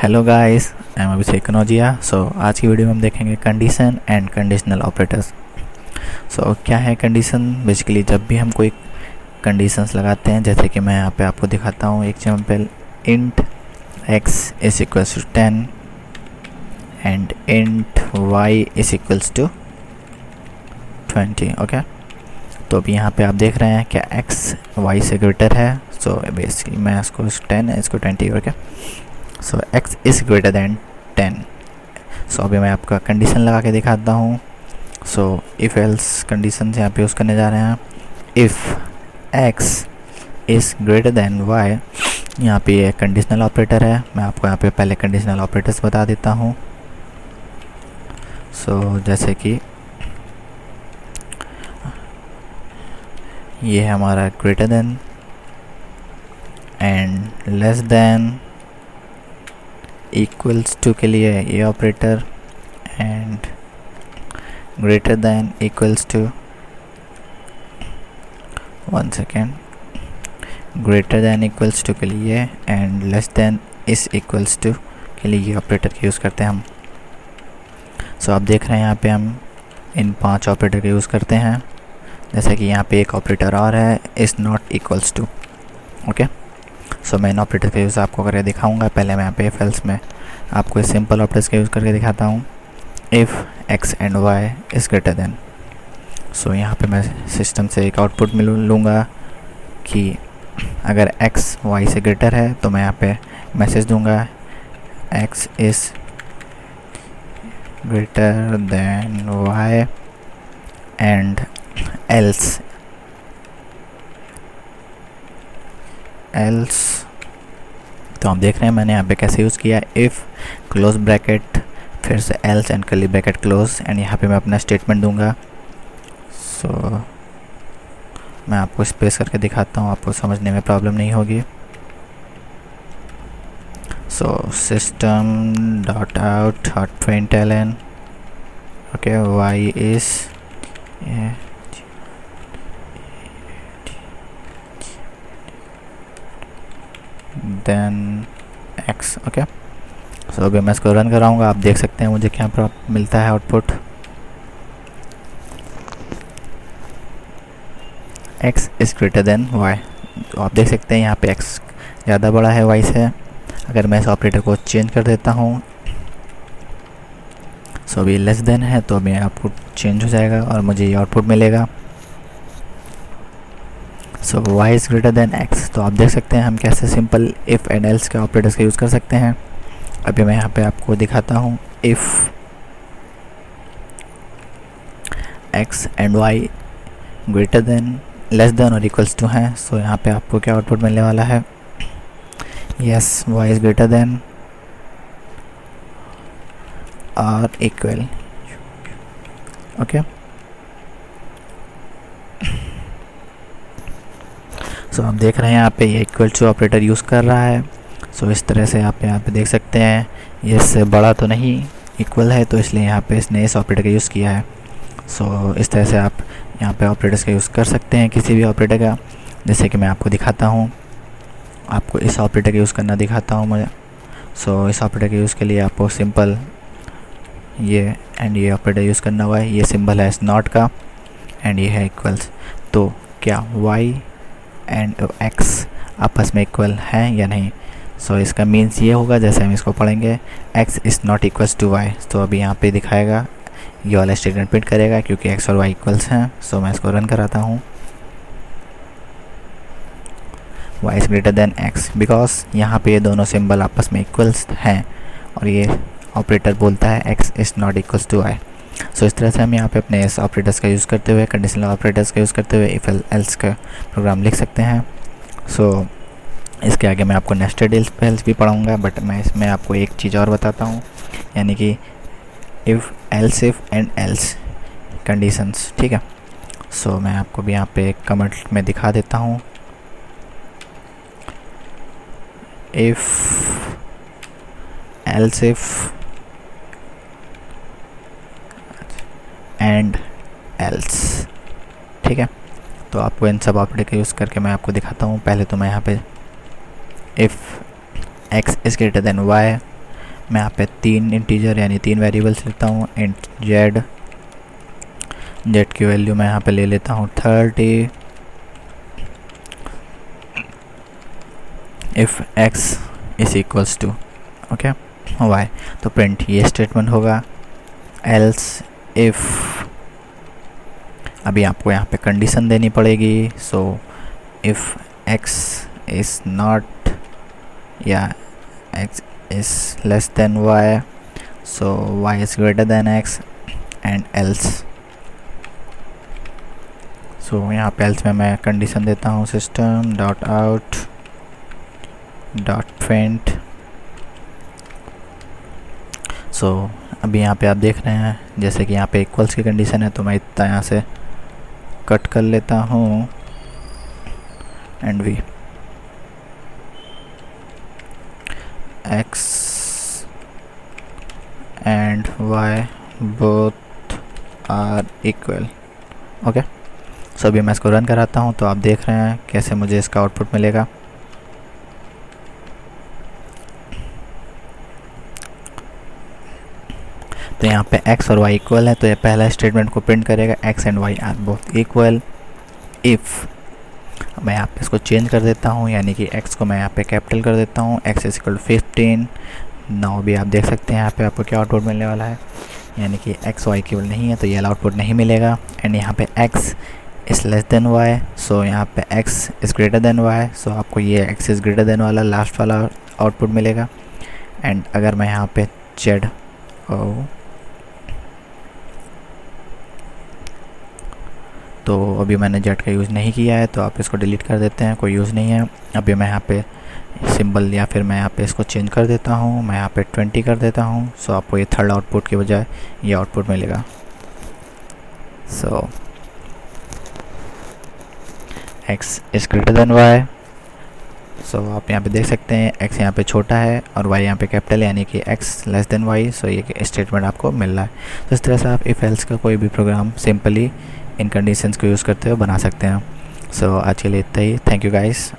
Hello guys, I am अभिषेक कनौजिया। आज की video में हम देखेंगे कंडीशन एंड कंडीशनल ऑपरेटर्स। क्या है कंडीशन? बेसिकली जब भी हम कोई कंडीशंस लगाते हैं, जैसे कि मैं यहाँ पे आपको दिखाता हूँ example, int x is equals to 10 and int y is equals to 20। Okay, तो अभी यहाँ पे आप देख रहे हैं क्या x y से ग्रेटर है। बेसिकली मैं इसको 10 है, इसको 20। Okay, x is greater than 10। अभी मैं आपका कंडीशन लगा के दिखाता हूँ। इफ़ एल्स कंडीशन यहाँ पे यूज़ करने जा रहे हैं। If x is greater than y, यहाँ पे ये कंडीशनल ऑपरेटर है। मैं आपको यहाँ पे पहले कंडीशनल ऑपरेटर्स बता देता हूँ। जैसे कि ये है हमारा greater than and less than, equals to के लिए ये operator, and greater than equals to, one second, greater than equals to के लिए and less than is equals to के लिए ये ऑपरेटर का यूज़ करते हैं हम। आप देख रहे हैं यहाँ पे हम इन 5 ऑपरेटर का यूज़ करते हैं। जैसे कि यहाँ पे एक ऑपरेटर और है, is not equals to. Okay, मैं इन ऑपरेटर का यूज़ आपको करके दिखाऊंगा। पहले मैं यहाँ पे इफ एल्स में आपको इस सिंपल ऑपरेटर्स का यूज़ करके दिखाता हूँ। If x and y is greater than, यहाँ पे मैं सिस्टम से एक आउटपुट लूँगा कि अगर x y से ग्रेटर है तो मैं यहाँ पे मैसेज दूँगा x is greater than y and else तो आप देख रहे हैं मैंने यहाँ पे कैसे यूज़ किया। इफ़ क्लोज ब्रैकेट, फिर से else and curly bracket close, and यहाँ पे मैं अपना स्टेटमेंट दूंगा। मैं आपको स्पेस करके दिखाता हूँ, आपको समझने में प्रॉब्लम नहीं होगी। System dot out dot println, okay, y is then x। Okay, अभी मैं इसको रन कराऊंगा। आप देख सकते हैं मुझे क्या मिलता है output. x is greater then y। तो आप देख सकते हैं यहाँ पे x ज़्यादा बड़ा है y से। अगर मैं इस ऑपरेटर को चेंज कर देता हूँ, अभी लेस देन है तो अभी आउटपुट चेंज हो जाएगा और मुझे ये आउटपुट मिलेगा। y is greater than x। तो आप देख सकते हैं हम कैसे सिंपल इफ़ एंड एल्स के ऑपरेटर्स का यूज़ कर सकते हैं। अभी मैं यहाँ पे आपको दिखाता हूँ। If x and y greater than, less than और इक्वल्स टू हैं, यहाँ पे आपको क्या आउटपुट मिलने वाला है? Yes, y is greater then और इक्वल। ओके, आप देख रहे हैं यहाँ पे ये इक्वल टू ऑपरेटर यूज़ कर रहा है। इस तरह से आप यहाँ पे देख सकते हैं, ये इससे बड़ा तो नहीं, इक्वल है, तो इसलिए यहाँ पे इसने इस ऑपरेटर का यूज़ किया है। इस तरह से आप यहाँ पे ऑपरेटर्स का यूज़ कर सकते हैं, किसी भी ऑपरेटर का। जैसे कि मैं आपको दिखाता हूँ, आपको इस ऑपरेटर का यूज़ करना दिखाता हूँ मैं। इस ऑपरेटर के यूज़ के लिए आपको सिंपल ये एंड ये ऑपरेटर यूज़ करना हुआ है। ये सिंबल है इस नॉट का एंड ये है इक्वल्स। तो क्या y एंड x आपस में इक्वल हैं या नहीं? इसका मीन्स ये होगा, जैसे हम इसको पढ़ेंगे, x is not equals to y। अभी यहाँ पे दिखाएगा, ये वाला स्टेटमेंट प्रिंट करेगा क्योंकि x और y इक्वल्स हैं। मैं इसको रन कराता हूँ। y is greater than x, because यहाँ पे ये दोनों सिंबल आपस में इक्वल्स हैं और ये ऑपरेटर बोलता है x is not equals to y। इस तरह से हम यहाँ पे अपने इस ऑपरेटर्स का यूज़ करते हुए, कंडीशनल ऑपरेटर्स का यूज़ करते हुए इफ़ एल्स का प्रोग्राम लिख सकते हैं। इसके आगे मैं आपको नेस्टेड इफ एल्स भी पढ़ाऊँगा, बट मैं इसमें आपको एक चीज़ और बताता हूँ, यानी कि if else if and else conditions. ठीक है, मैं आपको भी यहाँ पे एक कमेंट में दिखा देता हूँ। If else if and else, ठीक है। तो आपको इन सब ऑपरेटर का यूज़ करके मैं आपको दिखाता हूँ। पहले तो मैं यहाँ पे if x is greater then y मैं यहाँ पे 3 इंटीजर यानी 3 वेरिएबल्स लेता हूँ। इंट जेड की वैल्यू मैं यहाँ पे ले लेता हूँ 30। If x is equals to okay y, तो प्रिंट ये स्टेटमेंट होगा। एल्स इफ़, अभी आपको यहाँ पे कंडीशन देनी पड़ेगी। So if x is not या x is less than y, so y is greater than x and else. So यहाँ पे एल्स में मैं कंडीशन देता हूँ system dot out dot print. So अभी यहाँ पे आप देख रहे हैं जैसे कि यहाँ पे इक्वल्स की कंडीशन है, तो मैं इतना यहाँ से कट कर लेता हूँ and we x and y both are equal. Okay, so अभी मैं इसको रन कराता हूँ तो आप देख रहे हैं कैसे मुझे इसका आउटपुट मिलेगा। तो यहाँ पे x और y इक्वल है, तो ये पहला स्टेटमेंट को प्रिंट करेगा x and y are both equal. If मैं यहाँ पे इसको चेंज कर देता हूँ, यानी कि x को मैं यहाँ पे कैपिटल कर देता हूँ, x इज इक्वल 15। नाउ भी आप देख सकते हैं यहाँ पे आपको क्या आउटपुट मिलने वाला है, यानी कि x y इक्वल नहीं है तो ये आउटपुट नहीं मिलेगा। एंड यहाँ पे x is less than y, सो यहाँ पे x is greater then y, सो आपको ये x इज़ ग्रेटर देन वाला लास्ट वाला आउटपुट मिलेगा। एंड अगर मैं यहाँ पे z तो अभी मैंने जेड का यूज़ नहीं किया है, तो आप इसको डिलीट कर देते हैं, कोई यूज़ नहीं है। अभी मैं यहाँ पे सिंबल या फिर मैं यहाँ पे इसको चेंज कर देता हूँ, मैं यहाँ पे 20 कर देता हूँ। सो आपको ये थर्ड आउटपुट के बजाय ये आउटपुट मिलेगा। सो x is greater then y, सो आप यहाँ पे देख सकते हैं x यहाँ पे छोटा है और y यहाँ पे कैपिटल है, यानी कि x लेस देन y। सो ये स्टेटमेंट आपको मिल रहा है। तो इस तरह से आप इफ़ एल्स का कोई भी प्रोग्राम सिंपली इन कंडीशंस को यूज़ करते हुए बना सकते हैं। सो आज के लिए इतना ही। Thank you guys.